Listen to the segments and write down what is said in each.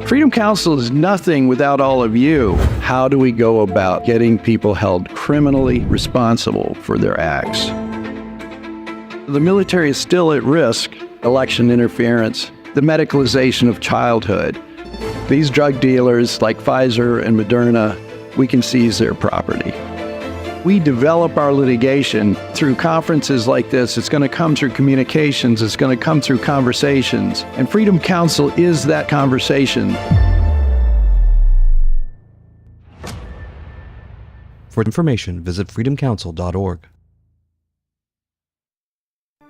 Freedom Counsel is nothing without all of you. How do we go about getting people held criminally responsible for their acts? The military is still at risk. Election interference, the medicalization of childhood. These drug dealers like Pfizer and Moderna, we can seize their property. We develop our litigation through conferences like this. It's going to come through communications. It's going to come through conversations. And Freedom Counsel is that conversation. For information, visit freedomcounsel.org.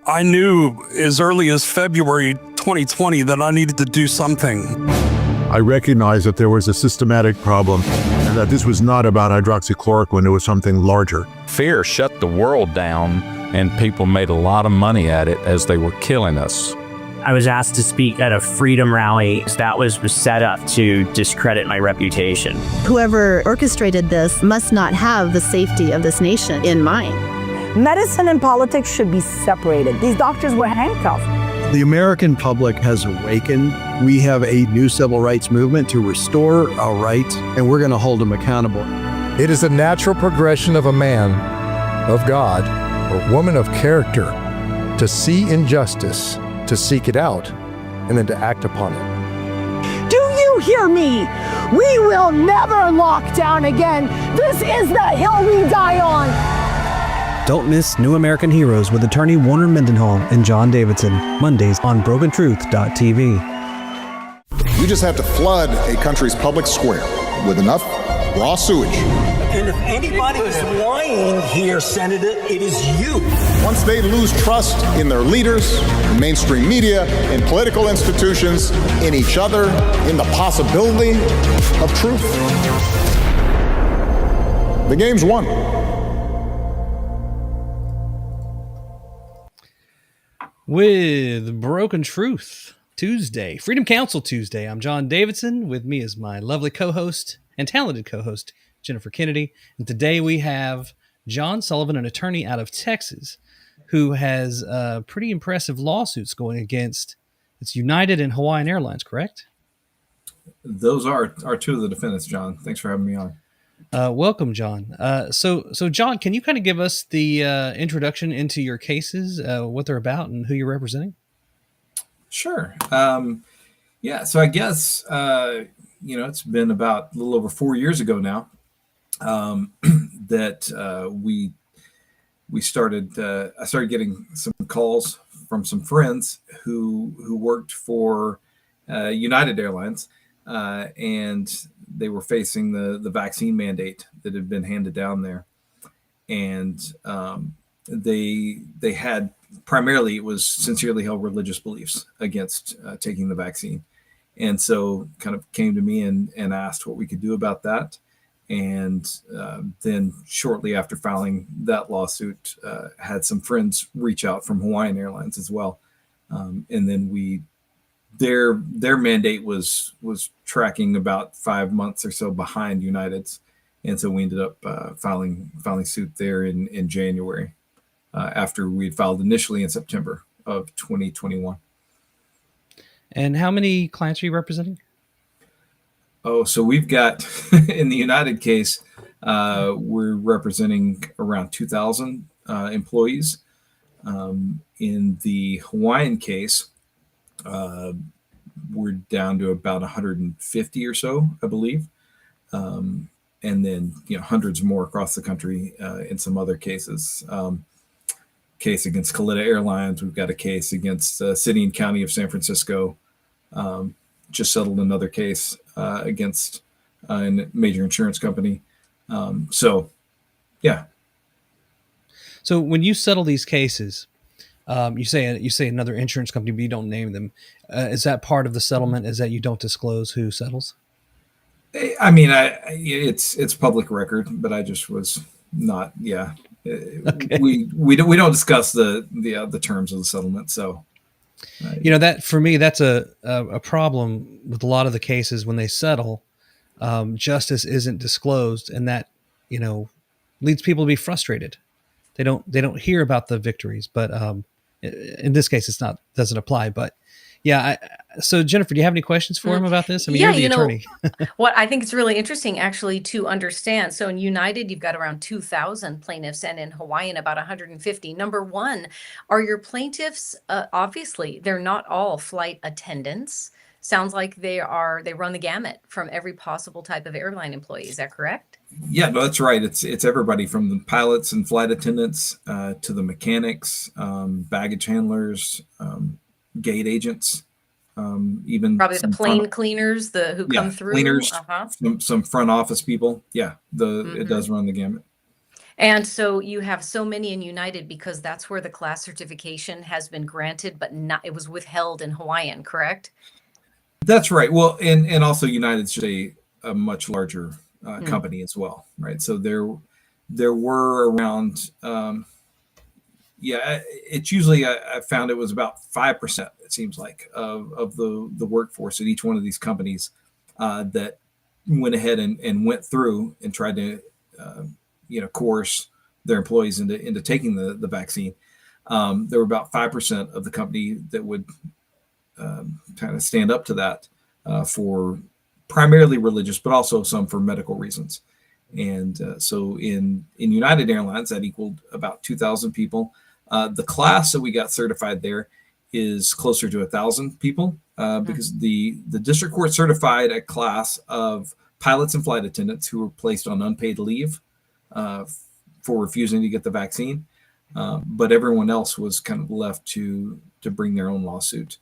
I knew as early as February 2020 that I needed to do something. I recognized that there was a systematic problem and that this was not about hydroxychloroquine, it was something larger. Fear shut the world down, and people made a lot of money at it as they were killing us. I was asked to speak at a freedom rally that was set up to discredit my reputation. Whoever orchestrated this must not have the safety of this nation in mind. Medicine and politics should be separated. These doctors were handcuffed. The American public has awakened. We have a new civil rights movement to restore our rights, and we're going to hold them accountable. It is a natural progression of a man of God or woman of character to see injustice, to seek it out, and then to act upon it. Do you hear me? We will never lock down again. This is the hill we die on. Don't miss New American Heroes with attorney Warner Mendenhall and John Davidson, Mondays on BrokenTruth.tv. You just have to flood a country's public square with enough raw sewage. And if anybody is lying here, Senator, it is you. Once they lose trust in their leaders, in mainstream media, in political institutions, in each other, in the possibility of truth, the game's won. With Broken Truth Tuesday, Freedom Counsel Tuesday. I'm John Davidson. With me is my lovely co-host and talented co-host, Jennifer Kennedy. And today we have John Sullivan, an attorney out of Texas, who has pretty impressive lawsuits going against it's United and Hawaiian Airlines, correct? Those are two of the defendants, John. Thanks for having me on. Welcome, John. So John, can you kind of give us the introduction into your cases, what they're about, and who you're representing? Sure. So I guess it's been about a little over 4 years ago now that we started. I started getting some calls from some friends who worked for United Airlines, and they were facing the vaccine mandate that had been handed down there. And they had primarily, it was sincerely held religious beliefs against taking the vaccine. And so kind of came to me and asked what we could do about that. And then shortly after filing that lawsuit, had some friends reach out from Hawaiian Airlines as well. And then their mandate was tracking about 5 months or so behind United's, and so we ended up filing suit there in January after we had filed initially in September of 2021. And how many clients are you representing? Oh, so we've got in the United case, we're representing around 2,000 employees. In the Hawaiian case, we're down to about 150 or so, I believe. And then, hundreds more across the country in some other cases. Case against Kalita Airlines. We've got a case against City and County of San Francisco. Just settled another case against a major insurance company. So when you settle these cases, you say another insurance company, but you don't name them. Is that part of the settlement? Is that you don't disclose who settles? I mean, it's public record, but I just was not. Yeah, okay. We don't discuss the terms of the settlement. So, that for me, that's a problem with a lot of the cases when they settle. Justice isn't disclosed, and that leads people to be frustrated. They don't hear about the victories, but in this case, doesn't apply. But yeah, So Jennifer, do you have any questions for him about this? I mean, Yeah, you're the attorney. What I think it's really interesting actually to understand. So in United, you've got around 2,000 plaintiffs, and in Hawaiian, about 150. Number one, are your plaintiffs, obviously, they're not all flight attendants. Sounds like they run the gamut from every possible type of airline employee. Is that correct? Yeah, no, that's right. It's everybody from the pilots and flight attendants to the mechanics, baggage handlers, gate agents, even Probably the some plane cleaners, who come through. cleaners, Uh-huh. some front office people. Yeah, it does run the gamut. And so you have so many in United because that's where the class certification has been granted, but not, it was withheld in Hawaiian, correct? That's right. Well, and also United's just a much larger company as well, right? So there were around, it's usually I found it was about 5%. It seems like of the workforce at each one of these companies that went ahead and went through and tried to coerce their employees into taking the vaccine. There were about 5% of the company that would kind of stand up to that for primarily religious, but also some for medical reasons. And so in United Airlines, that equaled about 2,000 people. The class that we got certified there is closer to 1,000 people because the district court certified a class of pilots and flight attendants who were placed on unpaid leave for refusing to get the vaccine. But everyone else was kind of left to bring their own lawsuit.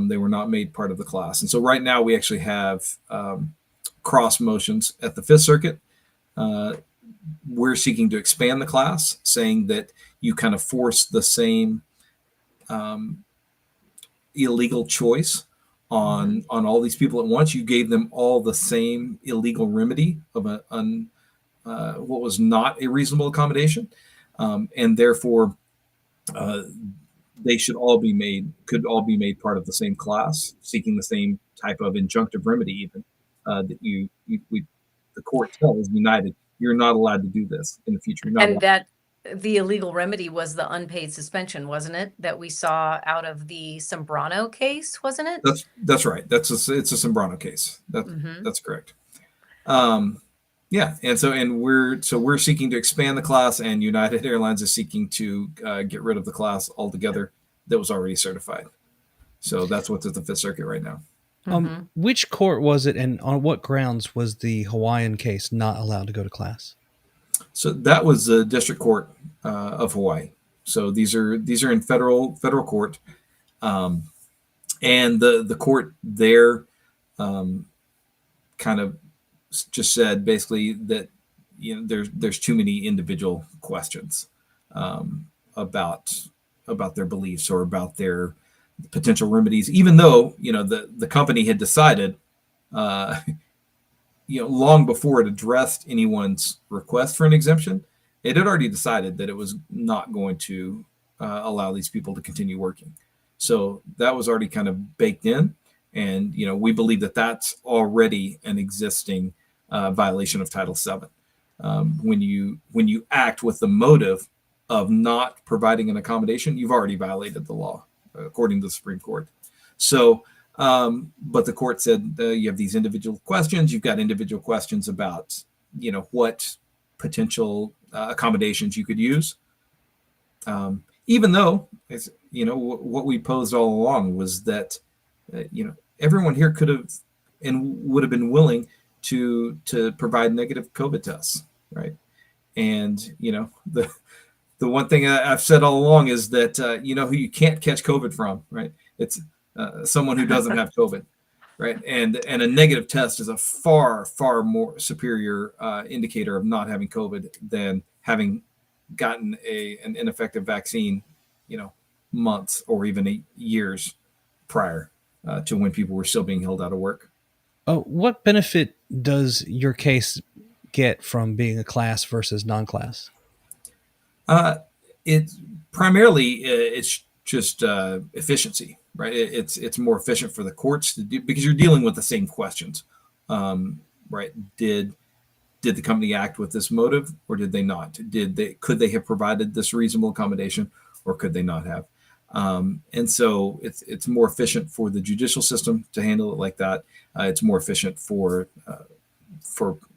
They were not made part of the class. And so right now we actually have cross motions at the Fifth Circuit. We're seeking to expand the class, saying that you kind of force the same illegal choice on all these people at once. You gave them all the same illegal remedy of what was not a reasonable accommodation. And therefore, they could all be made part of the same class, seeking the same type of injunctive remedy, even that the court tells United, you're not allowed to do this in the future. And that the illegal remedy was the unpaid suspension, wasn't it? That we saw out of the Sombrano case, wasn't it? That's right. It's a Sombrano case. That's correct. Yeah, and we're seeking to expand the class, and United Airlines is seeking to get rid of the class altogether that was already certified. So that's what's at the Fifth Circuit right now. Which court was it, and on what grounds was the Hawaiian case not allowed to go to class? So that was the District Court of Hawaii. So these are in federal court, and the court there kind of just said basically that there's too many individual questions about their beliefs or about their potential remedies, even though the company had decided long before it addressed anyone's request for an exemption, it had already decided that it was not going to allow these people to continue working. So that was already kind of baked in, and we believe that that's already an existing violation of Title VII. When you act with the motive of not providing an accommodation, you've already violated the law, according to the Supreme Court. So, but the court said you have these individual questions. You've got individual questions about, what potential accommodations you could use. Even though, what we posed all along was that, everyone here could have and would have been willing to provide negative COVID tests, right? And the one thing I've said all along is that who you can't catch COVID from, right? It's someone who doesn't have COVID, right? And a negative test is a far more superior indicator of not having COVID than having gotten an ineffective vaccine, months or even years prior to when people were still being held out of work. What benefit does your case get from being a class versus non-class? It's just efficiency, right? It's more efficient for the courts to do because you're dealing with the same questions, right? Did the company act with this motive or did they not? Could they have provided this reasonable accommodation or could they not have? And so it's more efficient for the judicial system to handle it like that. It's more efficient for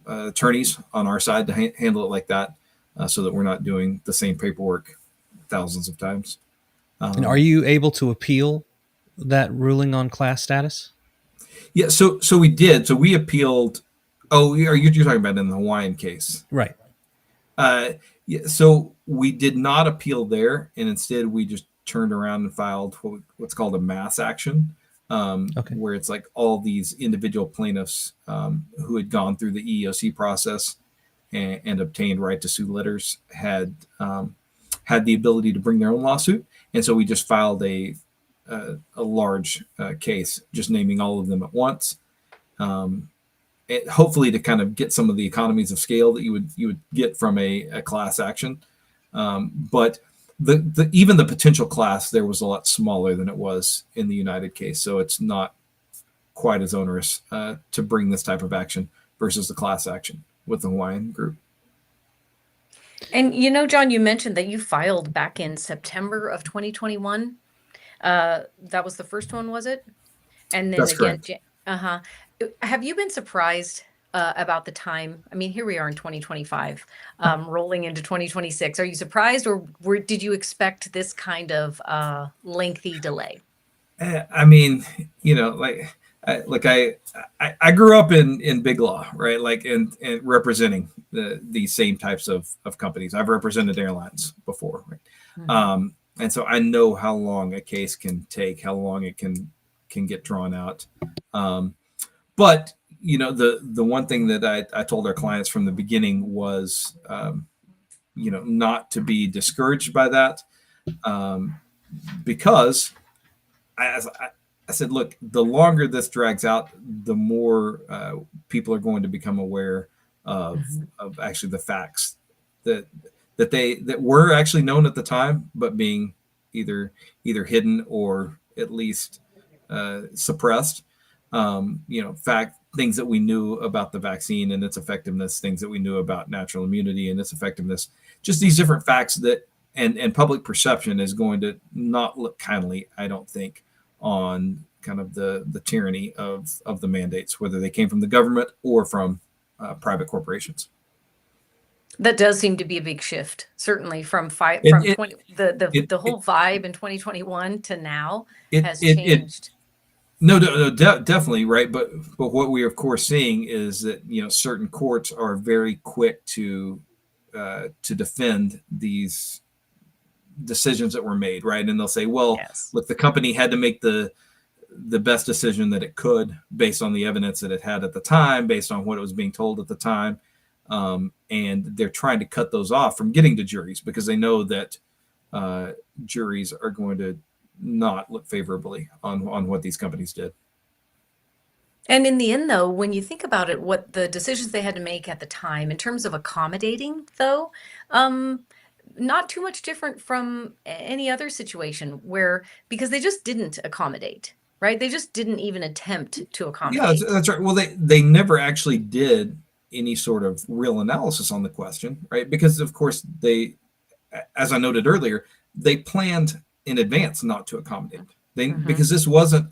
attorneys on our side to handle it like that, so that we're not doing the same paperwork thousands of times. And are you able to appeal that ruling on class status? Yeah, so we did. So we appealed. Oh, you're talking about in the Hawaiian case, right? Yeah. So we did not appeal there, and instead we just turned around and filed what's called a mass action, where it's like all these individual plaintiffs who had gone through the EEOC process and obtained right to sue letters had the ability to bring their own lawsuit, and so we just filed a large case, just naming all of them at once, hopefully to kind of get some of the economies of scale that you would get from a class action. But even the potential class there was a lot smaller than it was in the United case, so it's not quite as onerous to bring this type of action versus the class action with the Hawaiian group. And John, you mentioned that you filed back in September of 2021. That was the first one, was it? And then That's again, correct. Have you been surprised about the time? I mean, here we are in 2025, rolling into 2026. Are you surprised, or did you expect this kind of lengthy delay? I mean, I grew up in big law, right? Like, and representing these same types of companies. I've represented airlines before, right? Mm-hmm. And so I know how long a case can take, how long it can get drawn out. But the one thing that I told our clients from the beginning was, not to be discouraged by that, because I said, look, the longer this drags out, the more people are going to become aware of actually the facts that were actually known at the time, but being either hidden or at least suppressed. Things that we knew about the vaccine and its effectiveness, things that we knew about natural immunity and its effectiveness, just these different facts that and public perception is going to not look kindly, I don't think, on kind of the tyranny of the mandates, whether they came from the government or from private corporations. That does seem to be a big shift, certainly from the whole vibe in 2021 to now has changed. No, definitely, right. But what we are, of course, seeing is that certain courts are very quick to defend these decisions that were made, right? And they'll say, well, yes, look, the company had to make the best decision that it could based on the evidence that it had at the time, based on what it was being told at the time. And they're trying to cut those off from getting to juries because they know that juries are going to not look favorably on what these companies did. And in the end, though, when you think about it, what the decisions they had to make at the time in terms of accommodating, though, not too much different from any other situation because they just didn't accommodate, right? They just didn't even attempt to accommodate. Yeah, that's right. Well, they never actually did any sort of real analysis on the question, right? Because of course they, as I noted earlier, they planned in advance not to accommodate. Because this wasn't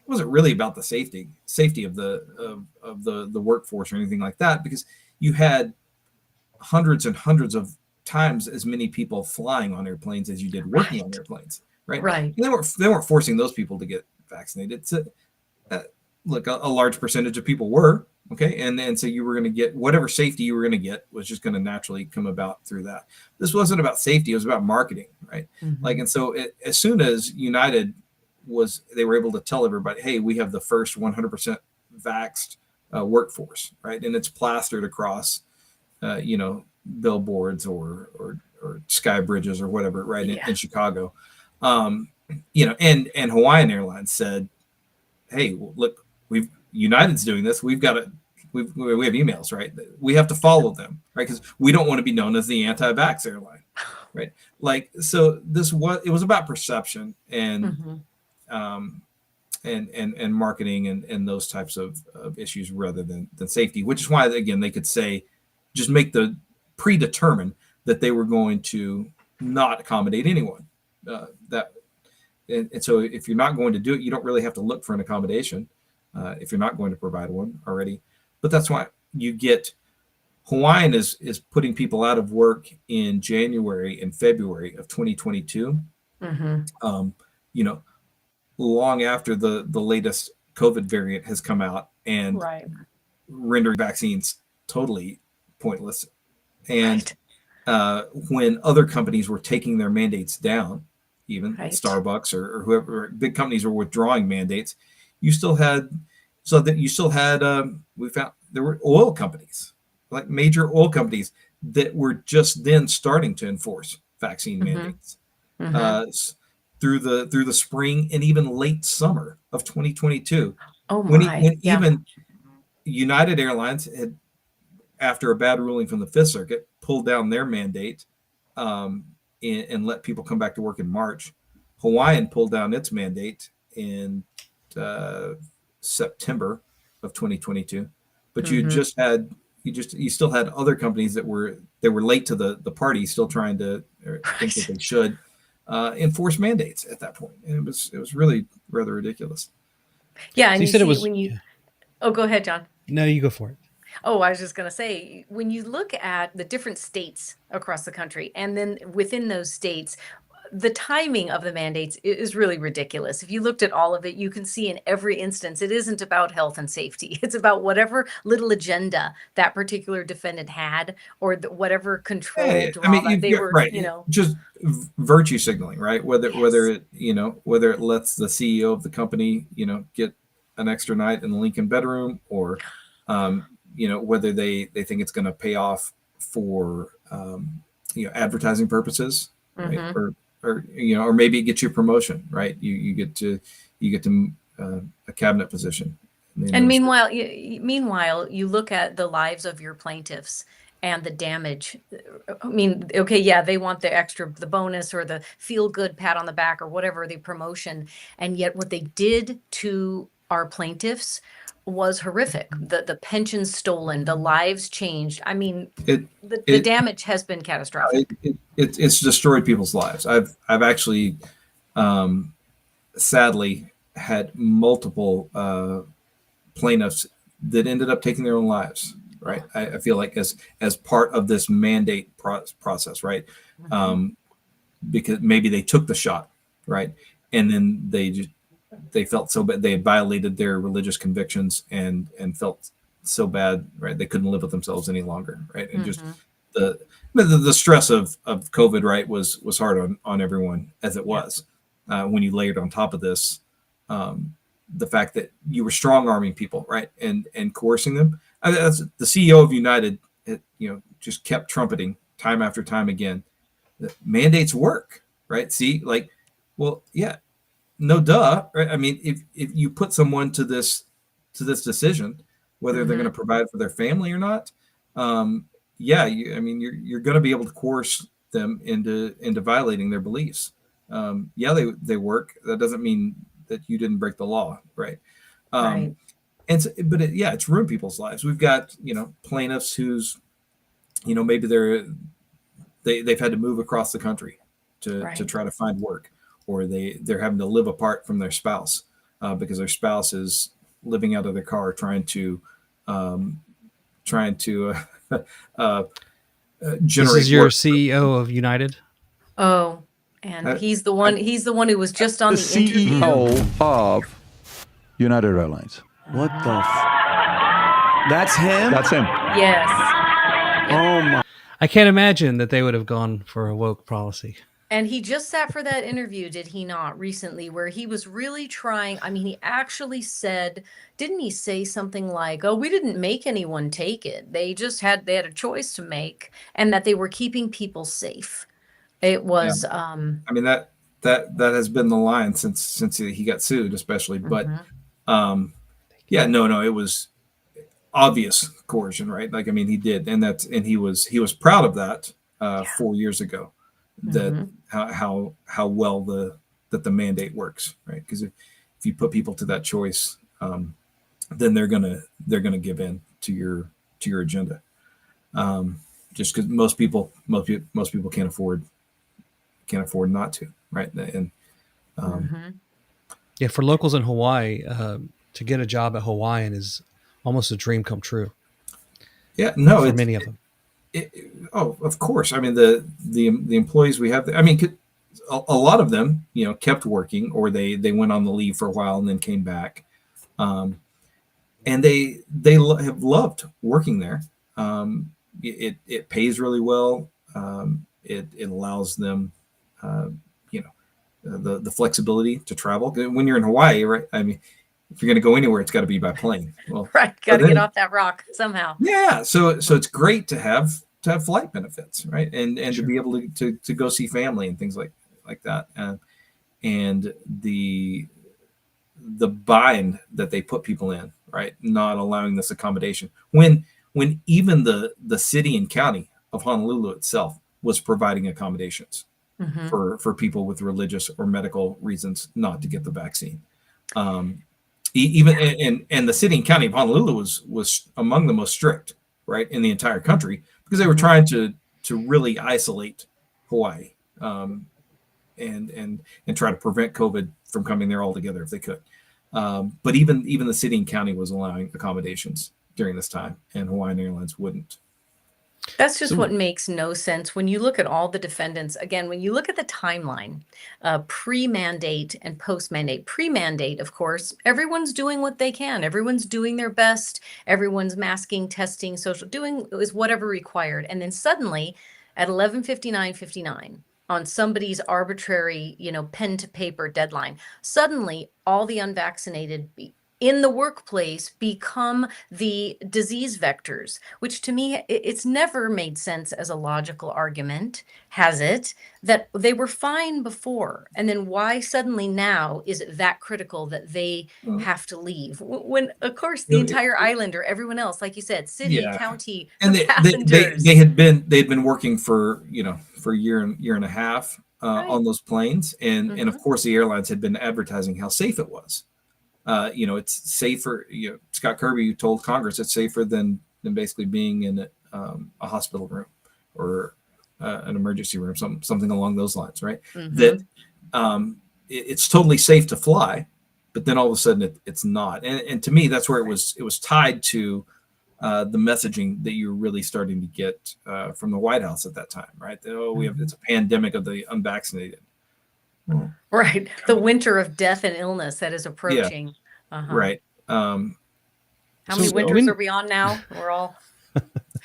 really about the safety of the workforce or anything like that, because you had hundreds and hundreds of times as many people flying on airplanes as you did working on airplanes, right? Right. And they weren't forcing those people to get vaccinated. So, look, a large percentage of people were, okay, and so you were going to get whatever safety you were going to get was just going to naturally come about through that. This wasn't about safety; it was about marketing, right? Mm-hmm. And so as soon as United they were able to tell everybody, hey, we have the first 100% vaxxed workforce, right? And it's plastered across, billboards or sky bridges or whatever, right? In Chicago, and Hawaiian Airlines said, hey, look, United's doing this. We have emails, right? We have to follow them, right? Because we don't want to be known as the anti-vax airline, right? So it was about perception and and marketing and those types of issues rather than safety, which is why, again, they could say, just make the predetermine that they were going to not accommodate anyone. That and so if you're not going to do it, you don't really have to look for an accommodation if you're not going to provide one already. But that's why you get Hawaiian is putting people out of work in January and February of 2022. You know, long after the latest COVID variant has come out and rendering vaccines totally pointless. And when other companies were taking their mandates down, even Starbucks or whoever, big companies were withdrawing mandates, we found there were oil companies, like major oil companies, that were just then starting to enforce vaccine mandates through the spring and even late summer of 2022. Even United Airlines had, after a bad ruling from the Fifth Circuit, pulled down their mandate and let people come back to work in March. Hawaiian pulled down its mandate in September of 2022. But you still had other companies that were late to the party, still trying to think that they should enforce mandates at that point. And it was really rather ridiculous. Yeah, and So you said it was. Oh, go ahead, John. No, you go for it. Oh, I was just going to say, when you look at the different states across the country, and then within those states, the timing of the mandates is really ridiculous. If you looked at all of it, you can see in every instance, it isn't about health and safety. It's about whatever little agenda that particular defendant had, or whatever control drama they were, just virtue signaling, right? Whether it lets the CEO of the company, get an extra night in the Lincoln bedroom, or whether they think it's going to pay off for advertising purposes, right? Or maybe it gets you a promotion, right? You get to a cabinet position. And meanwhile, you look at the lives of your plaintiffs and the damage. I mean, okay, yeah, they want the bonus or the feel good pat on the back or whatever, the promotion, and yet what they did to our plaintiffs was horrific. The pensions stolen, the lives changed. I mean, the damage has been catastrophic. It's destroyed people's lives. I've actually sadly had multiple plaintiffs that ended up taking their own lives. Right. I feel like as part of this mandate process, right? Because maybe they took the shot, right, and then they felt so bad, they had violated their religious convictions and felt so bad, right? They couldn't live with themselves any longer, right? And just the stress of COVID, right, was hard on everyone, as it was. When you layered on top of this the fact that you were strong arming people, right, and coercing them. The CEO of United, just kept trumpeting time after time again that mandates work, right? See, like, well, yeah. No, duh. Right? I mean, if you put someone to this decision, whether they're going to provide for their family or not, you're going to be able to coerce them into violating their beliefs. They work. That doesn't mean that you didn't break the law, right? Right. It's ruined people's lives. We've got plaintiffs who's maybe they've had to move across the country to try to find work. Or they're having to live apart from their spouse because their spouse is living out of their car trying to generate. This is your work. CEO of United. Oh, and he's the one who was just on the CEO of United Airlines. What the? That's him. That's him. Yes. Oh my! I can't imagine that they would have gone for a woke policy. And he just sat for that interview, did he not, recently, where he was really trying. I mean, he actually said, didn't he say something like, oh, we didn't make anyone take it. They had a choice to make, and that they were keeping people safe. It was. I mean, that has been the line since he got sued, especially. But it was obvious coercion, right? Like, I mean, he did. And he was proud of that 4 years ago. That how well the mandate works, right? Because if you put people to that choice, then they're gonna give in to your agenda. Just because most people can't afford not to, right? And Yeah, for locals in Hawaii, to get a job at Hawaiian is almost a dream come true. Yeah, no, for many of them. Of course. I mean, the employees we have, I mean, a lot of them, kept working, or they went on the leave for a while and then came back. And they have loved working there. It pays really well. It allows them, the flexibility to travel. When you're in Hawaii, right? I mean, if you're going to go anywhere, it's got to be by plane. Well, right, got to get off that rock somehow. Yeah, so it's great to have flight benefits, right? And to be able to go see family and things like that. And the bind that they put people in, right? Not allowing this accommodation. When even the city and county of Honolulu itself was providing accommodations for people with religious or medical reasons not to get the vaccine. Even and the city and county of Honolulu was among the most strict, right, in the entire country, because they were trying to really isolate Hawaii and try to prevent COVID from coming there altogether if they could. But even the city and county was allowing accommodations during this time, and Hawaiian Airlines wouldn't. That's just what makes no sense when you look at all the defendants. Again, when you look at the timeline, pre-mandate and post-mandate. Pre-mandate, of course, everyone's doing what they can. Everyone's doing their best. Everyone's masking, testing, doing is whatever required. And then suddenly at 11:59:59 on somebody's arbitrary, pen to paper deadline, suddenly all the unvaccinated in the workplace become the disease vectors, which to me, it's never made sense as a logical argument, has it? That they were fine before. And then why suddenly now is it that critical that they have to leave? When, of course, the entire island or everyone else, like you said, city, county, and passengers. they'd been working for a year and a half on those planes. And of course, the airlines had been advertising how safe it was. It's safer. Scott Kirby told Congress it's safer than basically being in a hospital room or an emergency room, something along those lines, right? That it's totally safe to fly, but then all of a sudden it's not. And to me, that's where it was tied to the messaging that you're really starting to get from the White House at that time, right? That, it's a pandemic of the unvaccinated. Right. The winter of death and illness that is approaching. Yeah. Right. How many winters are we on now? We're all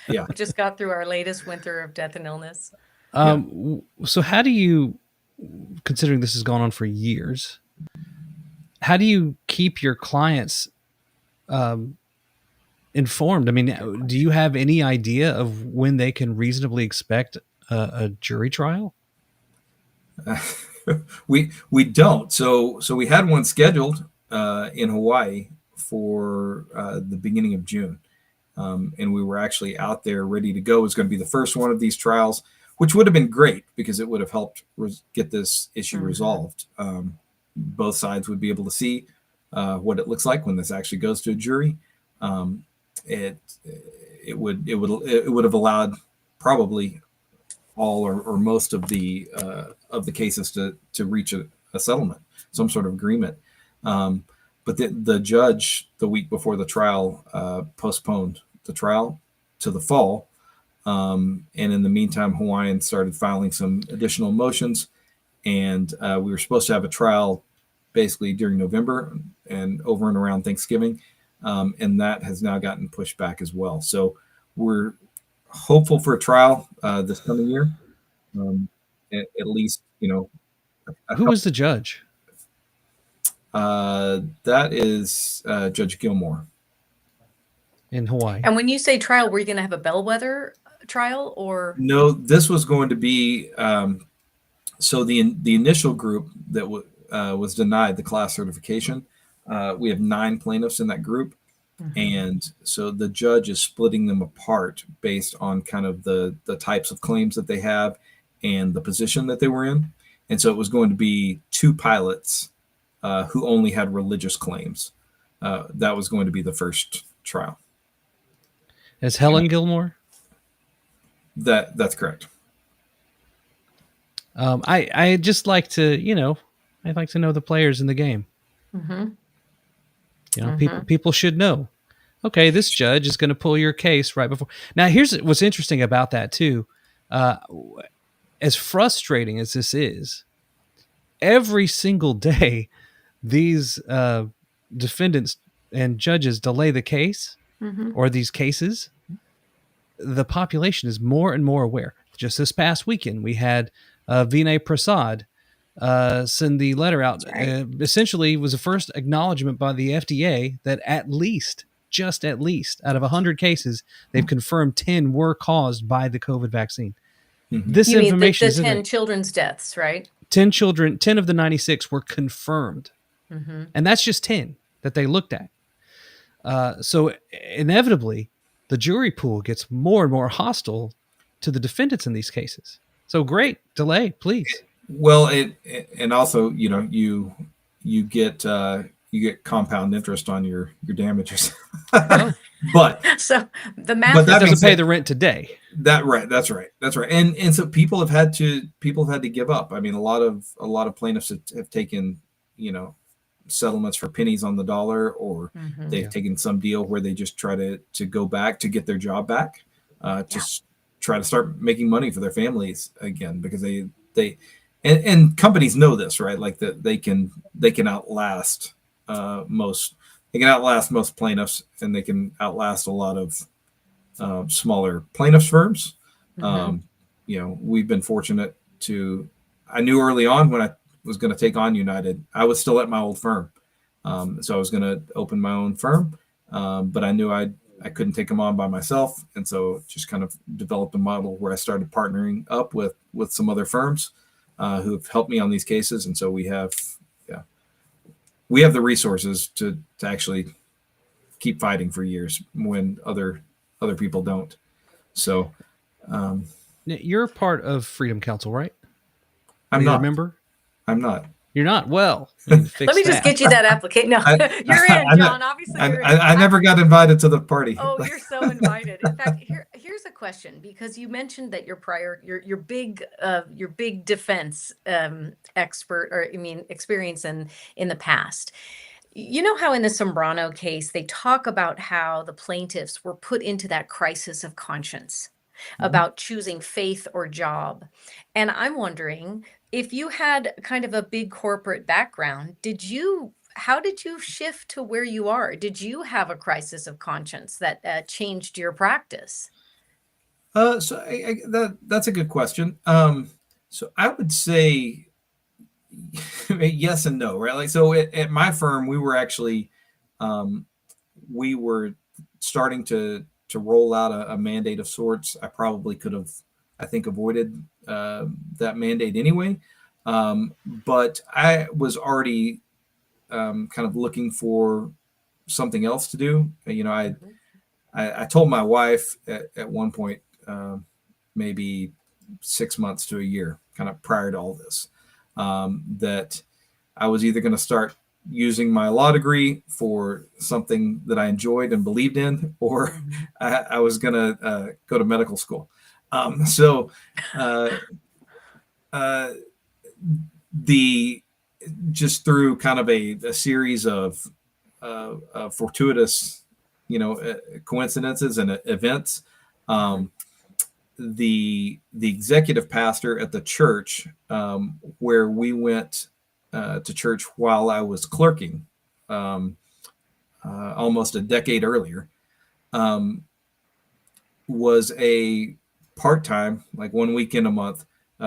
we just got through our latest winter of death and illness. So how do you, considering this has gone on for years, how do you keep your clients informed? I mean, do you have any idea of when they can reasonably expect a jury trial? We don't. So we had one scheduled in Hawaii for the beginning of June, and we were actually out there ready to go. It was going to be the first one of these trials, which would have been great because it would have helped get this issue resolved. Both sides would be able to see what it looks like when this actually goes to a jury. It would have allowed probably all or most of the cases to reach a settlement, some sort of agreement. But the judge, the week before the trial, postponed the trial to the fall. And in the meantime, Hawaiian started filing some additional motions, and we were supposed to have a trial basically during November and over and around Thanksgiving. And that has now gotten pushed back as well. So we're hopeful for a trial this coming year. At least, who was the judge? That is Judge Gilmore in Hawaii. And when you say trial, were you going to have a bellwether trial or? No, this was going to be so the initial group that was denied the class certification. We have 9 plaintiffs in that group. And so the judge is splitting them apart based on kind of the types of claims that they have and the position that they were in. And so it was going to be 2 pilots who only had religious claims. That was going to be the first trial. Is Helen Gilmore? That's correct. I just like to, I'd like to know the players in the game. Mm-hmm. You know, people should know. Okay, this judge is going to pull your case right before. Now, here's what's interesting about that too. As frustrating as this is, every single day, these defendants and judges delay the case or these cases. The population is more and more aware. Just this past weekend, we had Vinay Prasad send the letter out. Essentially, was the first acknowledgement by the FDA that just at least, out of 100 cases, they've confirmed 10 were caused by the COVID vaccine. This You mean information the is in 10 it. children's deaths, right? 10 children, 10 of the 96 were confirmed. And that's just 10 that they looked at. So inevitably, the jury pool gets more and more hostile to the defendants in these cases. So great, delay, please. Well, and also, you know, you get compound interest on your damages. But so the math but that doesn't means pay the rent today. That's right. And so people have had to give up. I mean, a lot of plaintiffs have taken, you know, settlements for pennies on the dollar, or they've taken some deal where they just try to go back to get their job back, try to start making money for their families again, because they and companies know this, right? Like that they can outlast most plaintiffs, and they can outlast a lot of smaller plaintiffs firms. You know, we've been fortunate I knew early on when I was going to take on United, I was still at my old firm. So I was going to open my own firm, but I knew I couldn't take them on by myself. And so just kind of developed a model where I started partnering up with some other firms who have helped me on these cases. And so we have the resources to actually keep fighting for years when other people don't. So You're part of Freedom Counsel, right? I'm not a member. I'm not. You're not. Well, let me just get you that application. No, you're in, John. Obviously, you're in. I never got invited to the party. Oh, you're so invited. In fact, here's a question, because you mentioned that your big defense expert, or I mean experience in the past. You know how in the Sombrano case they talk about how the plaintiffs were put into that crisis of conscience about choosing faith or job, and I'm wondering, if you had kind of a big corporate background, how did you shift to where you are? Did you have a crisis of conscience that changed your practice? So that's a good question. So I would say yes and no, right? Like, so at my firm, we were actually, we were starting to roll out a mandate of sorts. I probably could have, I think, avoided that mandate anyway. But I was already kind of looking for something else to do. You know, I told my wife at one point, maybe 6 months to a year, kind of prior to all this, that I was either going to start using my law degree for something that I enjoyed and believed in, or I was going to go to medical school. So just through kind of a series of fortuitous, you know, coincidences and events, the executive pastor at the church where we went to church while I was clerking, almost a decade earlier, was a part-time, like 1 weekend a month,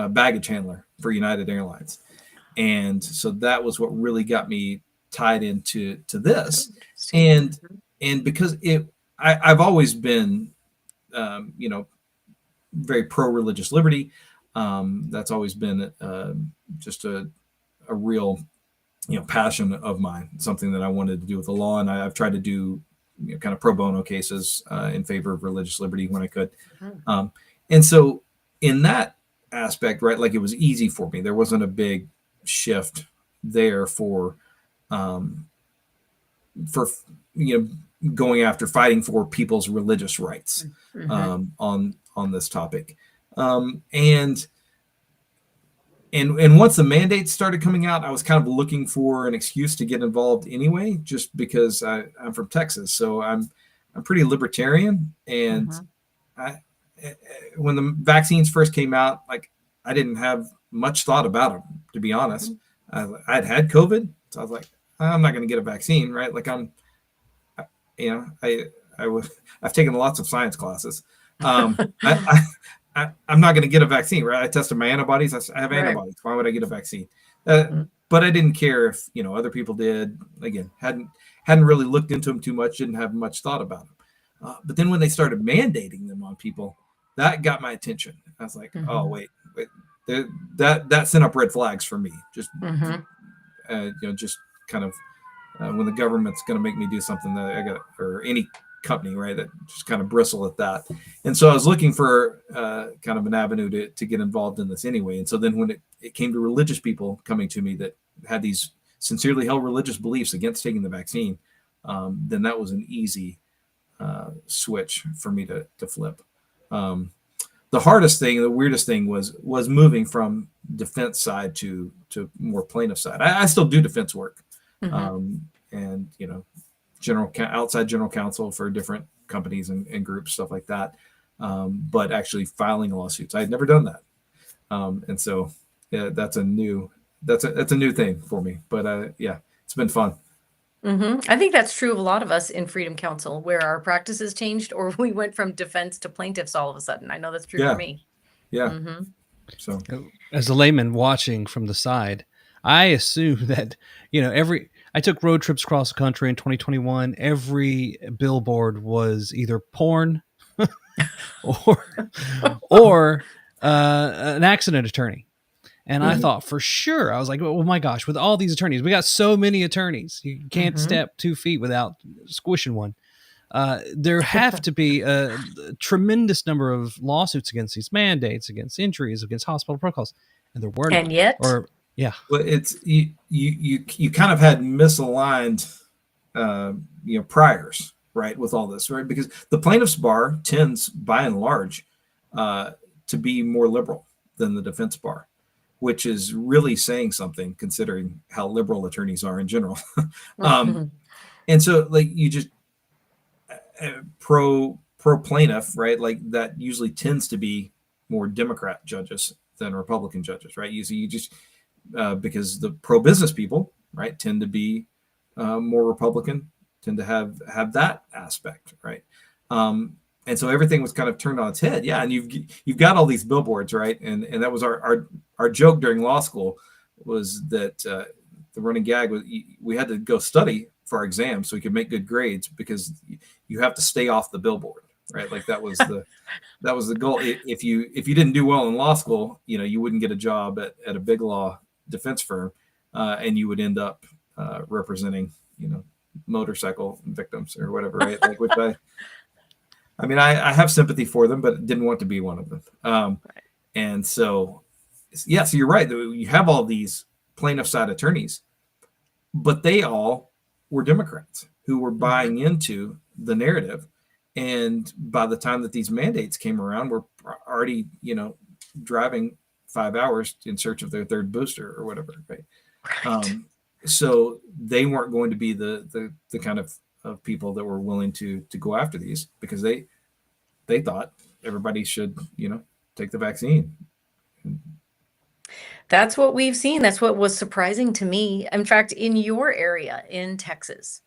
baggage handler for United Airlines. And so that was what really got me tied into this. And because I've always been, you know, very pro-religious liberty. That's always been just a real, you know, passion of mine, something that I wanted to do with the law. And I've tried to do, you know, kind of pro bono cases in favor of religious liberty when I could. And so in that aspect, right, like it was easy for me. There wasn't a big shift there for you know, going after fighting for people's religious rights on this topic. And and once the mandates started coming out, I was kind of looking for an excuse to get involved anyway, just because I'm from Texas, so I'm pretty libertarian, and when the vaccines first came out, like I didn't have much thought about them, to be honest. I'd had COVID, so I was like, I'm not going to get a vaccine, right? Like I've taken lots of science classes. I'm not going to get a vaccine, right? I tested my antibodies. I have antibodies. Why would I get a vaccine? But I didn't care if other people did. Again, hadn't really looked into them too much. Didn't have much thought about them. But then when they started mandating them on people, that got my attention. I was like, oh wait, that sent up red flags for me. Just just kind of when the government's going to make me do something that I got, or any company, right, that just kind of bristle at that. And so I was looking for kind of an avenue to get involved in this anyway. And so then when it came to religious people coming to me that had these sincerely held religious beliefs against taking the vaccine, then that was an easy switch for me to flip. The hardest thing, the weirdest thing was moving from defense side to more plaintiff side. I still do defense work, and outside general counsel for different companies and groups, stuff like that. But actually filing lawsuits, I had never done that, and so that's a new thing for me. But it's been fun. I think that's true of a lot of us in Freedom Counsel, where our practices changed, or we went from defense to plaintiffs all of a sudden. I know that's true for me. Yeah. So, as a layman watching from the side, I assume that I took road trips across the country in 2021. Every billboard was either porn or an accident attorney. And I thought for sure, I was like, oh my gosh, with all these attorneys, we got so many attorneys. You can't step 2 feet without squishing one. There have to be a tremendous number of lawsuits against these mandates, against injuries, against hospital protocols. And there weren't. And yet? Well, it's you kind of had misaligned priors, right, with all this, right? Because the plaintiff's bar tends, by and large, to be more liberal than the defense bar, which is really saying something considering how liberal attorneys are in general. And so like you just pro plaintiff, right? Like that usually tends to be more Democrat judges than Republican judges, right? You just because the pro business people, right, tend to be more Republican, tend to have that aspect, right? And so everything was kind of turned on its head. Yeah, and you've got all these billboards, right? And that was our joke during law school, was that the running gag was we had to go study for our exams so we could make good grades, because you have to stay off the billboard, right? Like that was the goal. If you didn't do well in law school, you wouldn't get a job at a big law defense firm, and you would end up representing motorcycle victims or whatever, right? Like which I mean, I have sympathy for them, but didn't want to be one of them. And so, yeah, so you're right. You have all these plaintiff side attorneys, but they all were Democrats who were buying into the narrative. And by the time that these mandates came around, we're already, driving 5 hours in search of their third booster or whatever, right? So they weren't going to be the kind of people that were willing to go after these, because they thought everybody should take the vaccine. That's what we've seen. That's what was surprising to me. In fact, in your area in Texas,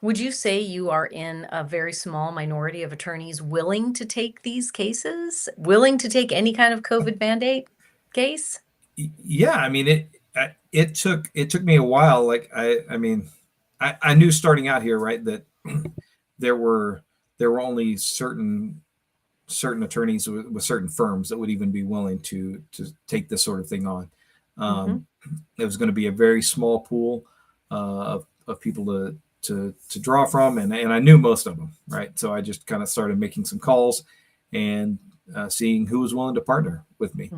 would you say you are in a very small minority of attorneys willing to take these cases, willing to take any kind of COVID mandate case? Yeah, I mean it took me a while. Like I knew starting out here, right, that there were only certain attorneys with certain firms that would even be willing to take this sort of thing on. It was going to be a very small pool of people to draw from, and I knew most of them, right? So I just kind of started making some calls and seeing who was willing to partner with me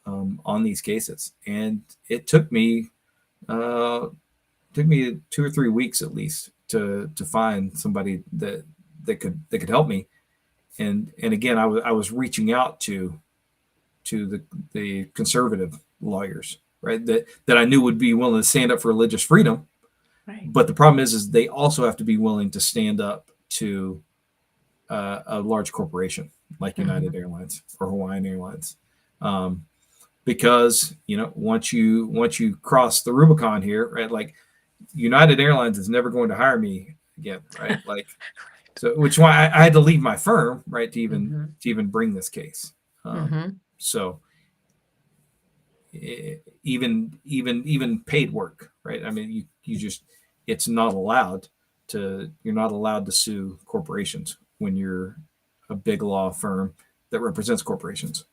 on these cases. And it took me 2 or 3 weeks at least to find somebody that could help me. And again, I was reaching out to the conservative lawyers, right? That I knew would be willing to stand up for religious freedom. Right. But the problem is they also have to be willing to stand up to a large corporation like United Airlines or Hawaiian Airlines, because once you cross the Rubicon here, right? Like United Airlines is never going to hire me again, right? Like, so which why I had to leave my firm, right, to even bring this case. So even paid work, right? I mean, you just you're not allowed to sue corporations when you're a big law firm that represents corporations.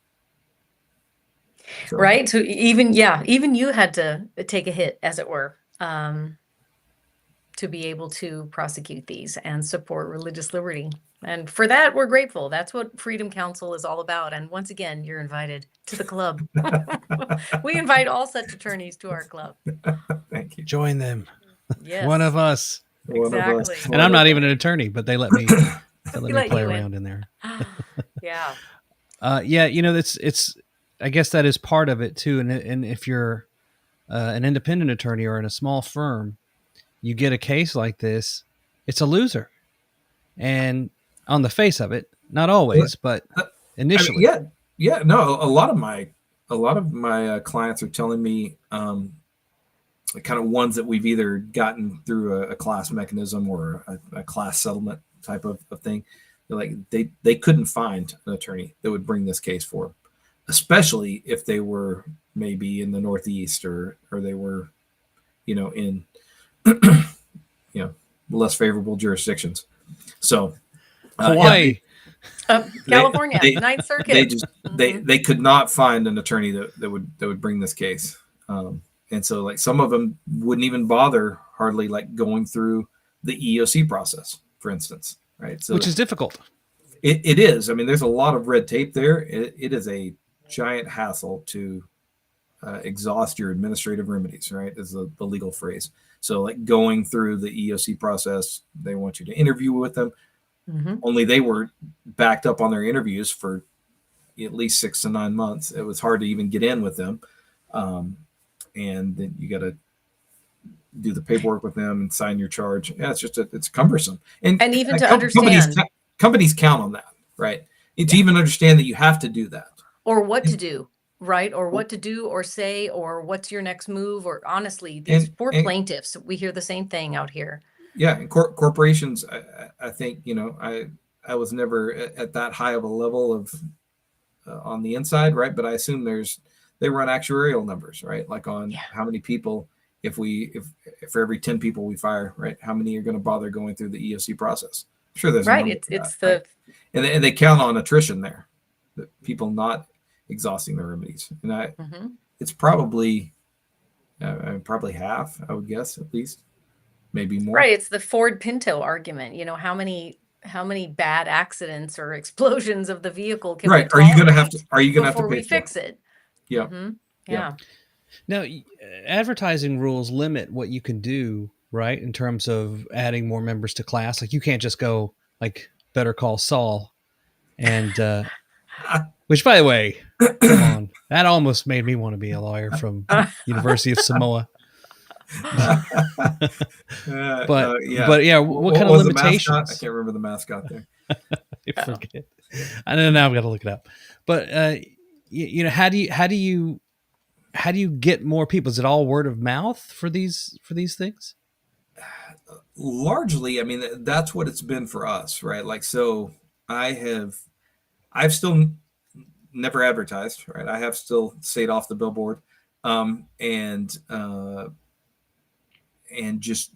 So. Right. So even you had to take a hit, as it were, to be able to prosecute these and support religious liberty. And for that, we're grateful. That's what Freedom Counsel is all about. And once again, you're invited to the club. We invite all such attorneys to our club. Thank you. Join them. Yes. One of us. Exactly. And I'm not even an attorney, but they let me play around in there. Yeah. It's I guess that is part of it too. And if you're an independent attorney or in a small firm, you get a case like this, it's a loser. And on the face of it, not always, but initially. No, a lot of my clients are telling me the kind of ones that we've either gotten through a class mechanism or a class settlement type of thing. They're like they couldn't find an attorney that would bring this case for them, especially if they were maybe in the Northeast or they were, in less favorable jurisdictions. So Hawaii, California, Ninth Circuit. They could not find an attorney that would bring this case. And so like some of them wouldn't even bother hardly like going through the EEOC process, for instance, right? So which is difficult. It is. I mean, there's a lot of red tape there. It is a giant hassle to exhaust your administrative remedies, right? Is the legal phrase. So like going through the EEOC process, they want you to interview with them. Only they were backed up on their interviews for at least 6 to 9 months. It was hard to even get in with them. And then you got to do the paperwork with them and sign your charge. Yeah, it's cumbersome. And even to understand. Companies count on that, right? To even understand that you have to do that. Or what to do, right? Or what to do or say, or what's your next move? Or honestly, these poor plaintiffs, we hear the same thing out here. Yeah, and corporations, I think, I was never at that high of a level of on the inside, right? But I assume they run actuarial numbers, right? Like on how many people, if for every 10 people we fire, right? How many are going to bother going through the EOC process? I'm sure there's right. It's the right? And they count on attrition there, that people not exhausting their remedies, and it's probably half, I would guess, at least, maybe more. Right. It's the Ford Pinto argument. How many bad accidents or explosions of the vehicle can we are you going to have to before we fix it? Yeah. Yeah. Now, advertising rules limit what you can do, right? In terms of adding more members to class. Like you can't just go like Better Call Saul and, which by the way, come on, that almost made me want to be a lawyer from University of Samoa. But yeah, what kind of limitations? I can't remember the mascot there. I forget. I don't know. Now I've got to look it up. But how do you get more people? Is it all word of mouth for these things? Largely, I mean, that's what it's been for us, right? Like, so I've still never advertised, right? I have still stayed off the billboard, and just,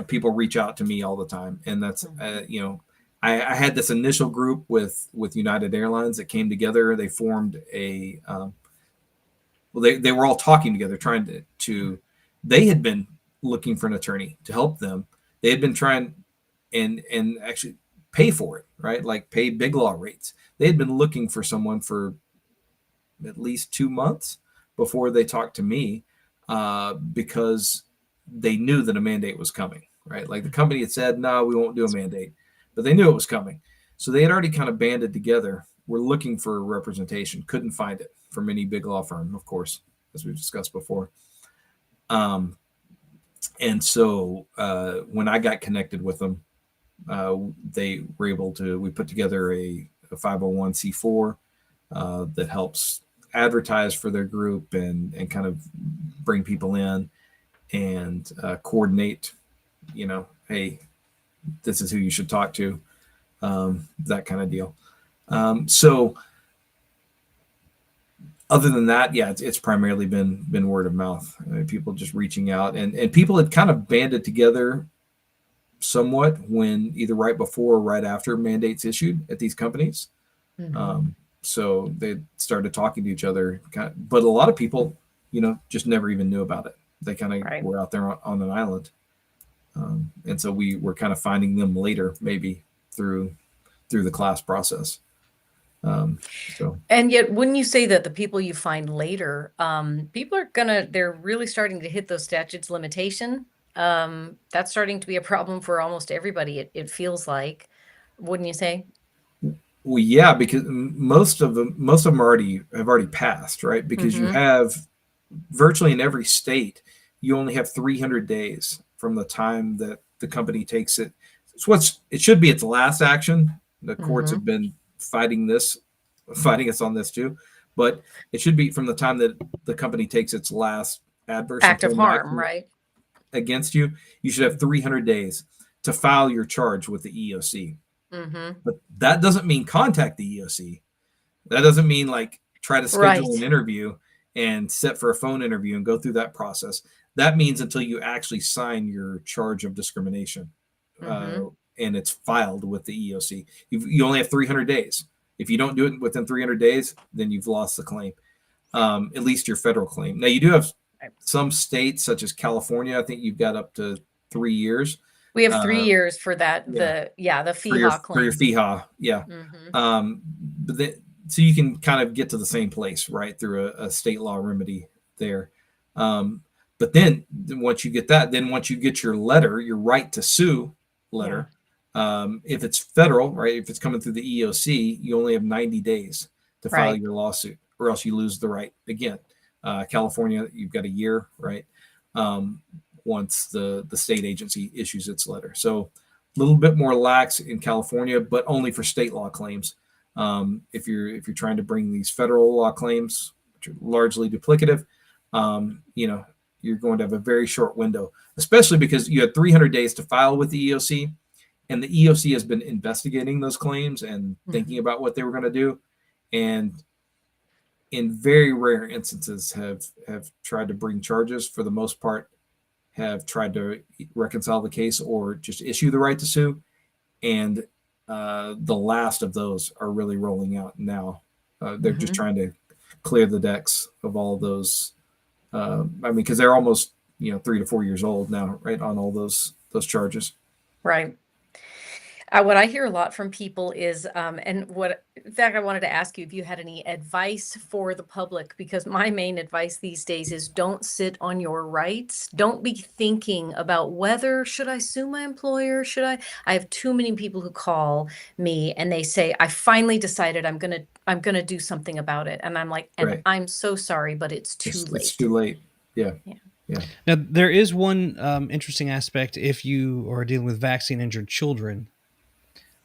people reach out to me all the time. And that's, I had this initial group with United Airlines that came together. They formed they were all talking together, trying to they had been looking for an attorney to help them. They had been trying and actually pay for it, right? Like pay big law rates. They had been looking for someone for at least 2 months before they talked to me, because they knew that a mandate was coming, right? Like the company had said, no, we won't do a mandate, but they knew it was coming. So they had already kind of banded together. We're looking for representation. Couldn't find it from any big law firm, of course. as we've discussed before. And so when I got connected with them, they were able to, we put together a 501c4 that helps advertise for their group and kind of bring people in and coordinate, hey, this is who you should talk to, that kind of deal. So other than that, yeah, it's primarily been word of mouth. I mean, people just reaching out, and people had kind of banded together somewhat when either right before or right after mandates issued at these companies. So they started talking to each other, but a lot of people, just never even knew about it. They kind of were out there on an island. And so we were kind of finding them later, maybe through the class process. And yet, wouldn't you say that the people you find later, people they're really starting to hit those statutes limitation. That's starting to be a problem for almost everybody. It feels like, wouldn't you say? Well, yeah, because most of them have already passed, right? Because you have virtually in every state, you only have 300 days from the time that the company takes it. It should be its last action. The courts have been fighting us on this too, but it should be from the time that the company takes its last adverse act of harm, right, against you. You should have 300 days to file your charge with the EOC. But that doesn't mean contact the EOC. That doesn't mean like try to schedule an interview and set for a phone interview and go through that process. That means until you actually sign your charge of discrimination and it's filed with the EOC. You only have 300 days. If you don't do it within 300 days, then you've lost the claim, at least your federal claim. Now, you do have some states, such as California, I think you've got up to 3 years. We have 3 years for that. The FEHA claim. For your FEHA, yeah. So you can kind of get to the same place, right, through a state law remedy there. But then once you get that, once you get your letter, your right to sue letter, if it's federal, right, if it's coming through the EOC, you only have 90 days to file your lawsuit, or else you lose the right again. California, you've got a year, right? Once the state agency issues its letter. So a little bit more lax in California, but only for state law claims. If you're trying to bring these federal law claims, which are largely duplicative, you're going to have a very short window, especially because you had 300 days to file with the EOC, and the EOC has been investigating those claims and thinking about what they were going to do. And in very rare instances have tried to bring charges. For the most part, have tried to reconcile the case or just issue the right to sue. And the last of those are really rolling out now. They're just trying to clear the decks of all those. Because they're almost 3 to 4 years old now, right, on all those charges. Right. What I hear a lot from people is, in fact, I wanted to ask you if you had any advice for the public, because my main advice these days is don't sit on your rights. Don't be thinking about should I sue my employer? I have too many people who call me and they say, I finally decided I'm gonna do something about it. And I'm like, I'm so sorry, but it's too late. It's too late. Yeah. Now, there is one interesting aspect if you are dealing with vaccine injured children.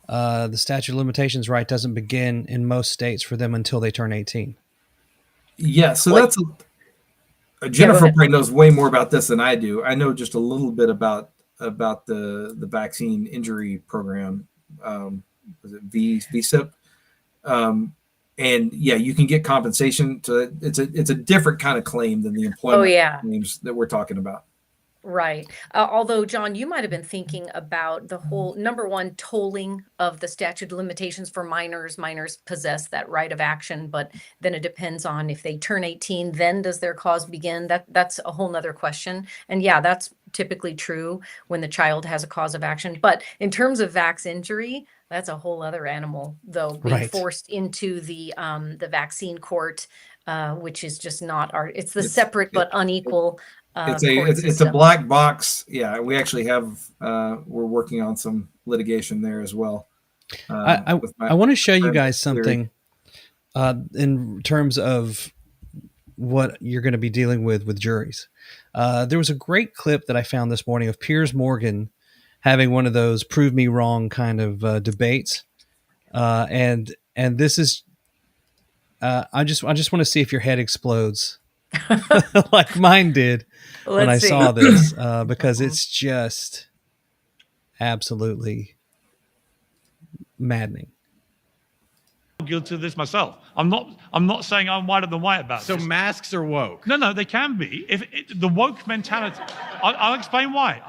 The statute of limitations right doesn't begin in most states for them until they turn 18. Yeah, so that's Jennifer probably knows way more about this than I do. I know just a little bit about the vaccine injury program. Was it VSIP? And yeah, you can get compensation. It's a different kind of claim than the employment claims that we're talking about. Right. Although, John, you might have been thinking about the whole, number one, tolling of the statute of limitations for minors. Minors possess that right of action, but then it depends on if they turn 18, then does their cause begin? That's a whole nother question. And yeah, that's typically true when the child has a cause of action. But in terms of vax injury, that's a whole other animal, though, being forced into the vaccine court, which is just not it's separate but unequal. It's a black box. Yeah, we actually have we're working on some litigation there as well. I want to show you guys something in terms of what you're going to be dealing with juries. There was a great clip that I found this morning of Piers Morgan having one of those prove me wrong kind of debates. And this is, I just want to see if your head explodes like mine did when I saw this, because it's just absolutely maddening. Guilty of this myself. I'm not saying I'm whiter than white about so this. Masks are woke. No, they can be. If the woke mentality, I'll explain why.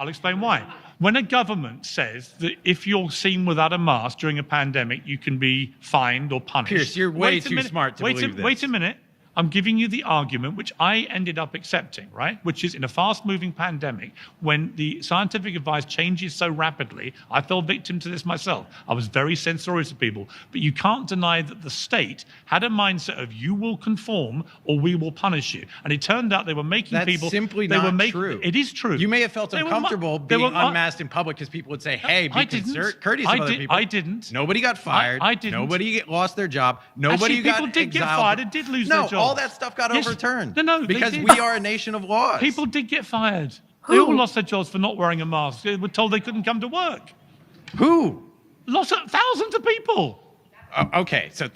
When a government says that if you're seen without a mask during a pandemic, you can be fined or punished. Pierce, you're way too smart to believe this. Wait a minute. I'm giving you the argument which I ended up accepting, right? Which is in a fast-moving pandemic, when the scientific advice changes so rapidly, I fell victim to this myself. I was very censorious of people. But you can't deny that the state had a mindset of you will conform or we will punish you. And it turned out they were making That's people... simply not true. It is true. You may have felt uncomfortable being unmasked in public because people would say, hey, be courteous of other people. I didn't. Nobody got fired. I didn't. Nobody lost their job. Nobody got people did exiled. Get fired and did lose their job. All that stuff got overturned. No, because we are a nation of laws. People did get fired. They all lost their jobs for not wearing a mask. They were told they couldn't come to work. Who? Lost thousands of people. Okay, so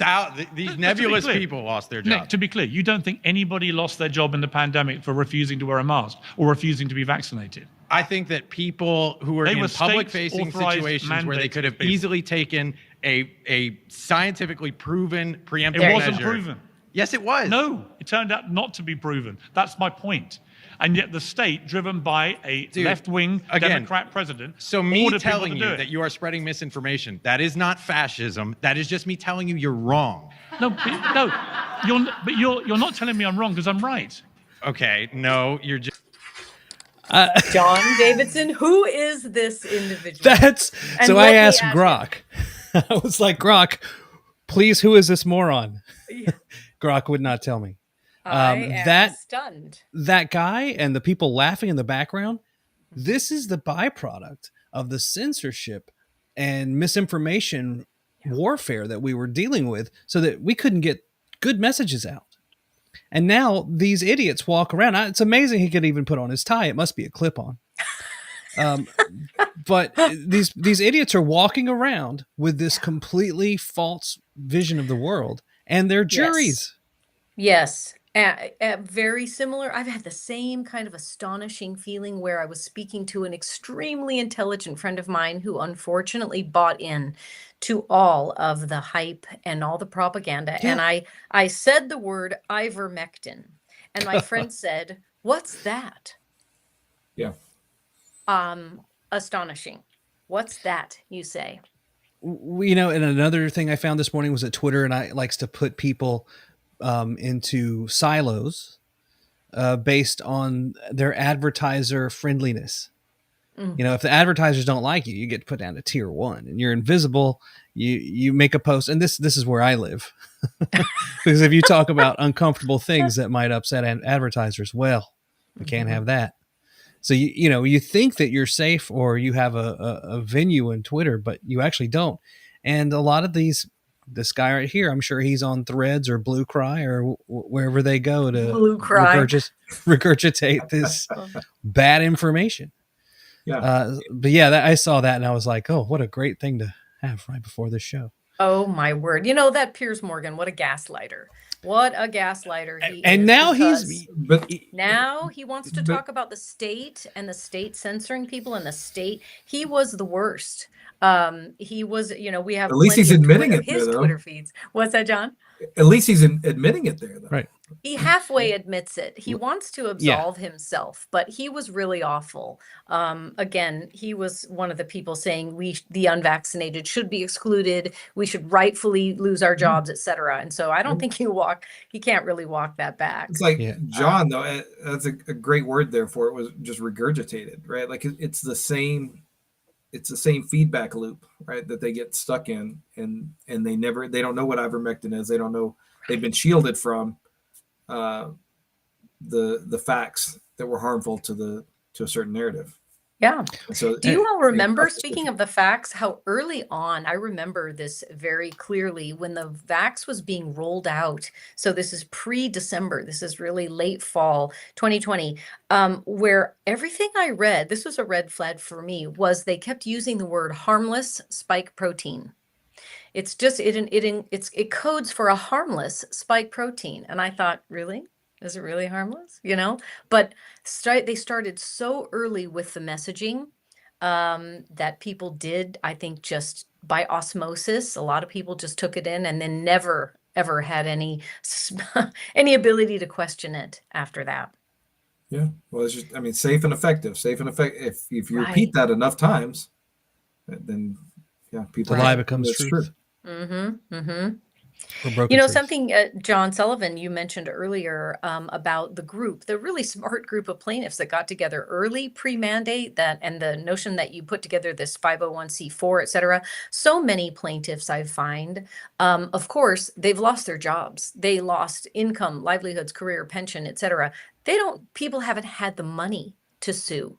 these nebulous people lost their jobs. Nick, to be clear, you don't think anybody lost their job in the pandemic for refusing to wear a mask or refusing to be vaccinated? I think that people who were in public-facing situations where they could have easily taken a scientifically proven preemptive measure. It wasn't proven. Yes, it was. No, it turned out not to be proven. That's my point. And yet the state, driven by a left-wing Democrat president, so me telling you that you are spreading misinformation, that is not fascism. That is just me telling you you're wrong. No, you're not telling me I'm wrong because I'm right. Okay, no, you're just... John Davidson, who is this individual? So I asked Grok. I was like, Grok, please, who is this moron? Yeah. Grok would not tell me. I am stunned. That guy and the people laughing in the background, this is the byproduct of the censorship and misinformation warfare that we were dealing with so that we couldn't get good messages out. And now these idiots walk around. It's amazing he could even put on his tie. It must be a clip-on. But these idiots are walking around with this completely false vision of the world, and they're juries. Yes. Very similar. I've had the same kind of astonishing feeling where I was speaking to an extremely intelligent friend of mine who unfortunately bought in to all of the hype and all the propaganda. Yeah. And I said the word ivermectin, and my friend said, "What's that?" Yeah. Astonishing. What's that, you say? And another thing I found this morning was that Twitter likes to put people into silos based on their advertiser friendliness. Mm-hmm. If the advertisers don't like you, you get put down to tier 1 and you're invisible. You make a post, and this is where I live. Because if you talk about uncomfortable things that might upset advertisers, well, we can't have that. So you think that you're safe or you have a venue in Twitter, but you actually don't. And a lot of this guy right here, I'm sure he's on Threads or Blue Cry or wherever they go to regurgitate this bad information. Yeah. But yeah, I saw that and I was like, oh, what a great thing to have right before this show. Oh my word. That Piers Morgan, what a gaslighter. What a gaslighter he and is. Now now he wants to talk about the state and the state censoring people and the state. He was the worst. He was, we have at least he's admitting it his there, though. Twitter feeds. What's that, John? At least he's admitting it there, though. Right. He halfway admits it. He wants to absolve himself, but he was really awful. Again, he was one of the people saying the unvaccinated should be excluded. We should rightfully lose our jobs, etc. And so I don't think he can't really walk that back. It's like John, though, that's a great word there for it, was just regurgitated, right? Like it's the same feedback loop, right, that they get stuck in, and they don't know what ivermectin is. They don't know. They've been shielded from the facts that were harmful to a certain narrative. Yeah. So, Do you all remember, speaking of the vax, how early on, I remember this very clearly when the vax was being rolled out. So this is pre-December. This is really late fall 2020, where everything I read, this was a red flag for me, was they kept using the word harmless spike protein. It's just, it codes for a harmless spike protein. And I thought, really? Is it really harmless? But they started so early with the messaging that people did, I think, just by osmosis. A lot of people just took it in and then never, ever had any ability to question it after that. Yeah. Well, it's just, safe and effective. Safe and effective. If you repeat that enough times, then people. The lie becomes truth. Mm-hmm. Mm-hmm. Truth. Something, John Sullivan, you mentioned earlier about the really smart group of plaintiffs that got together early, pre-mandate, and the notion that you put together this 501c4, et cetera. So many plaintiffs I find, of course, they've lost their jobs. They lost income, livelihoods, career, pension, et cetera. People haven't had the money to sue.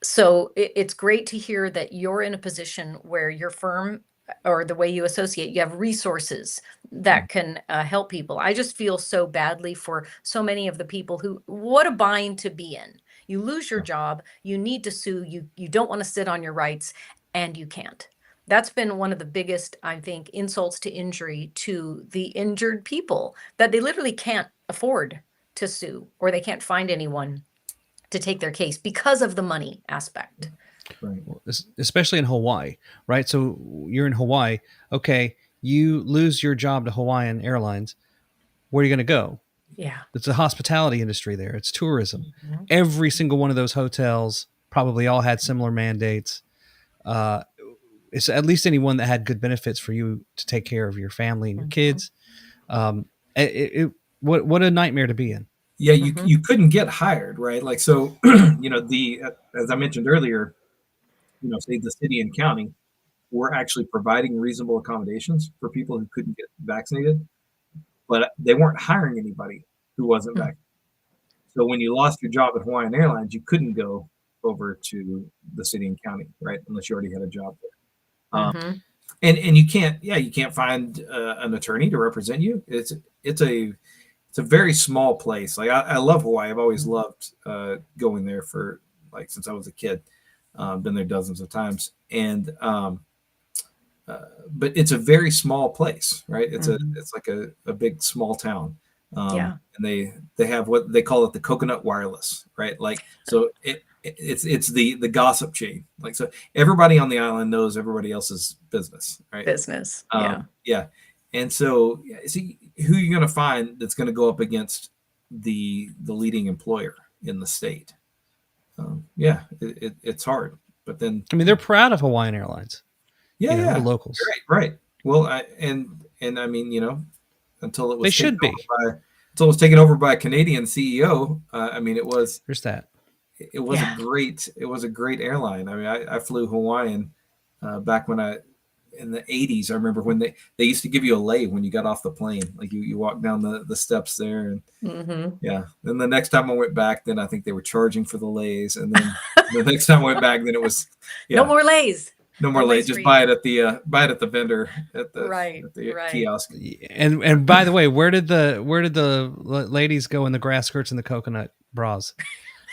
So it's great to hear that you're in a position where your firm or the way you associate, you have resources that can help people. I just feel so badly for so many of the people what a bind to be in. You lose your job, you need to sue, you don't want to sit on your rights, and you can't. That's been one of the biggest, I think, insults to injury to the injured people, that they literally can't afford to sue, or they can't find anyone to take their case because of the money aspect. Right. Especially in Hawaii, right? So you're in Hawaii. Okay, you lose your job to Hawaiian Airlines. Where are you going to go? Yeah. It's a hospitality industry there. It's tourism. Mm-hmm. Every single one of those hotels probably all had similar mandates. It's at least anyone that had good benefits for you to take care of your family and your kids. What a nightmare to be in. Yeah, you couldn't get hired, right? Like, so, as I mentioned earlier, say the city and county were actually providing reasonable accommodations for people who couldn't get vaccinated, but they weren't hiring anybody who wasn't vaccinated. So when you lost your job at Hawaiian Airlines, you couldn't go over to the city and county, right? Unless you already had a job there. And you can't find an attorney to represent you. It's a very small place. Like I love Hawaii. I've always loved going there since I was a kid. Been there dozens of times, and but it's a very small place, right? It's like a big small town, and they have what they call it the coconut wireless, right? Like, so it's the gossip chain, like, so everybody on the island knows everybody else's business, right? Business, yeah. And so, see who you're going to find that's going to go up against the leading employer in the state. It's hard, but then they're proud of Hawaiian Airlines. The locals, right. Well, until it was they should be until it was taken over by a Canadian CEO. It was there's that. It was a great airline. I flew Hawaiian back when in the 80s. I remember when they used to give you a lei when you got off the plane. Like you walk down the steps there, and then the next time I went back, then I think they were charging for the leis, and then the next time I went back, then it was no more leis. No more leis. Just buy it at the vendor at the kiosk. And by the way, where did the ladies go in the grass skirts and the coconut bras?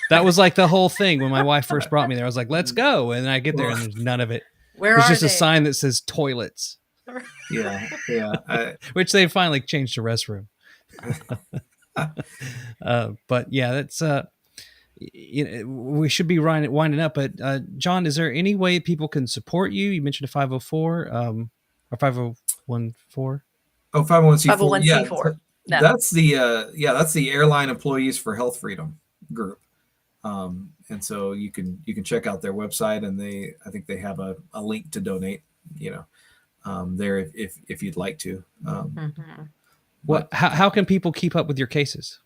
That was like the whole thing when my wife first brought me there. I was like, let's go, and I get there and there's none of it. There's just a sign that says toilets. Which they finally changed to restroom. But yeah, that's we should be winding up. But John, is there any way people can support you? You mentioned a 504 or 501c4. Oh, 501c4. 501c4. Yeah, that's the Airline Employees for Health Freedom group. And so you can check out their website, and I think they have a link to donate, there if you'd like to. How can people keep up with your cases?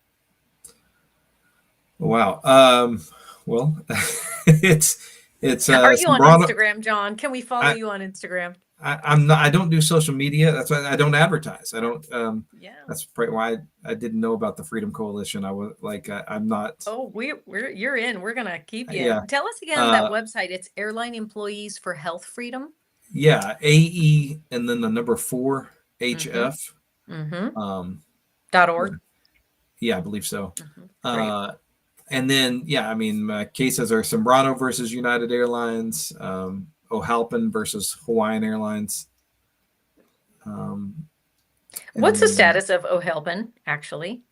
Wow. Well, it's Are you on Instagram, John? Can we follow you on Instagram? I'm not. I don't do social media. That's why I don't advertise. I don't. That's probably why I didn't know about the Freedom Coalition. I was like, I'm not. Oh, you're in. We're gonna keep you. Yeah. Tell us again that website. It's Airline Employees for Health Freedom. Yeah, AE and then the number 4 HF. .org. Yeah, I believe so. And then my cases are Sembrano versus United Airlines. O'Halpin versus Hawaiian Airlines. What's the status of O'Halpin, actually?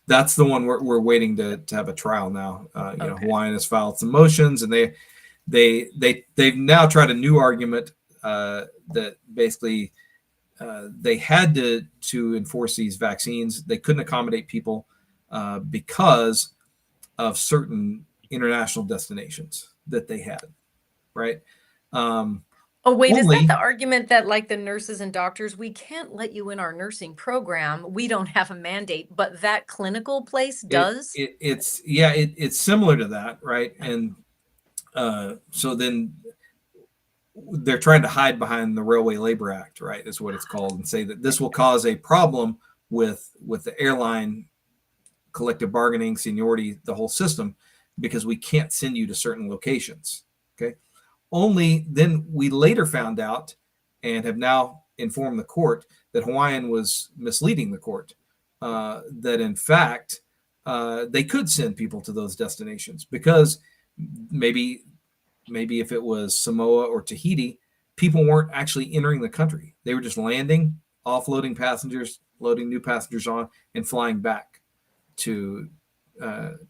That's the one we're waiting to have a trial now. Hawaiian has filed some motions, and they've now tried a new argument that basically they had to enforce these vaccines. They couldn't accommodate people because of certain international destinations that they had, right? Is that the argument that, like, the nurses and doctors, we can't let you in our nursing program, we don't have a mandate, but that clinical place does? It's similar to that, right? And so then they're trying to hide behind the Railway Labor Act, right, is what it's called, and say that this will cause a problem with the airline collective bargaining, seniority, the whole system, because we can't send you to certain locations. Okay. Only then we later found out and have now informed the court that Hawaiian was misleading the court, that in fact they could send people to those destinations because maybe if it was Samoa or Tahiti, people weren't actually entering the country. They were just landing, offloading passengers, loading new passengers on, and flying back to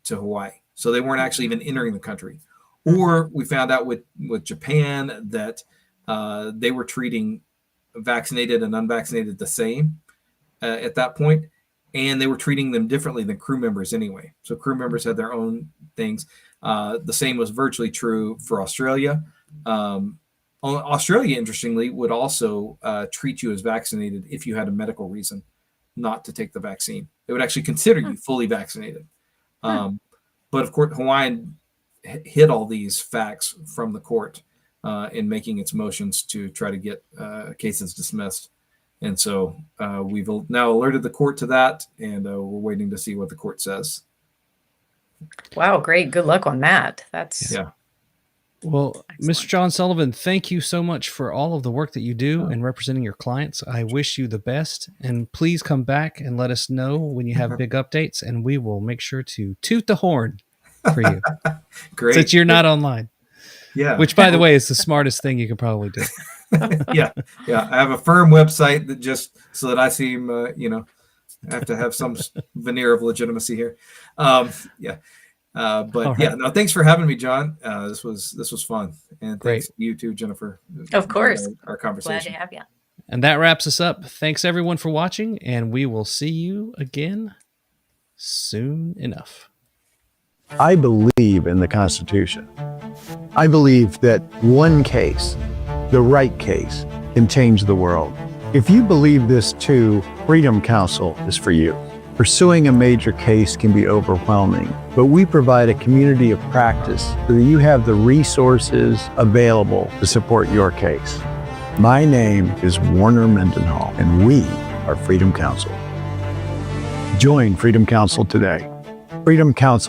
Hawaii. So they weren't actually even entering the country. Or we found out with Japan that they were treating vaccinated and unvaccinated the same at that point, and they were treating them differently than crew members anyway. So crew members had their own things. The same was virtually true for Australia. Australia, interestingly, would also treat you as vaccinated if you had a medical reason not to take the vaccine. They would actually consider you fully vaccinated. But of course, Hawaiian hid all these facts from the court in making its motions to try to get cases dismissed. And so we've now alerted the court to that, and we're waiting to see what the court says. Wow, great. Good luck on that. Well, excellent. Mr. John Sullivan, thank you so much for all of the work that you do in representing your clients. I wish you the best, and please come back and let us know when you have big updates, and we will make sure to toot the horn for you. Great. Since you're not online. Yeah. Which, by the way, is the smartest thing you could probably do. Yeah. I have a firm website that just so that I seem, I have to have some veneer of legitimacy here. Thanks for having me, John. This was fun, and thanks to you too, Jennifer. Of course, our conversation. Glad to have you. And that wraps us up. Thanks everyone for watching, and we will see you again soon enough. I believe in the Constitution. I believe that one case, the right case, can change the world. If you believe this too, Freedom Counsel is for you. Pursuing a major case can be overwhelming, but we provide a community of practice so that you have the resources available to support your case. My name is Warner Mendenhall, and we are Freedom Counsel. Join Freedom Counsel today. Freedom Counsel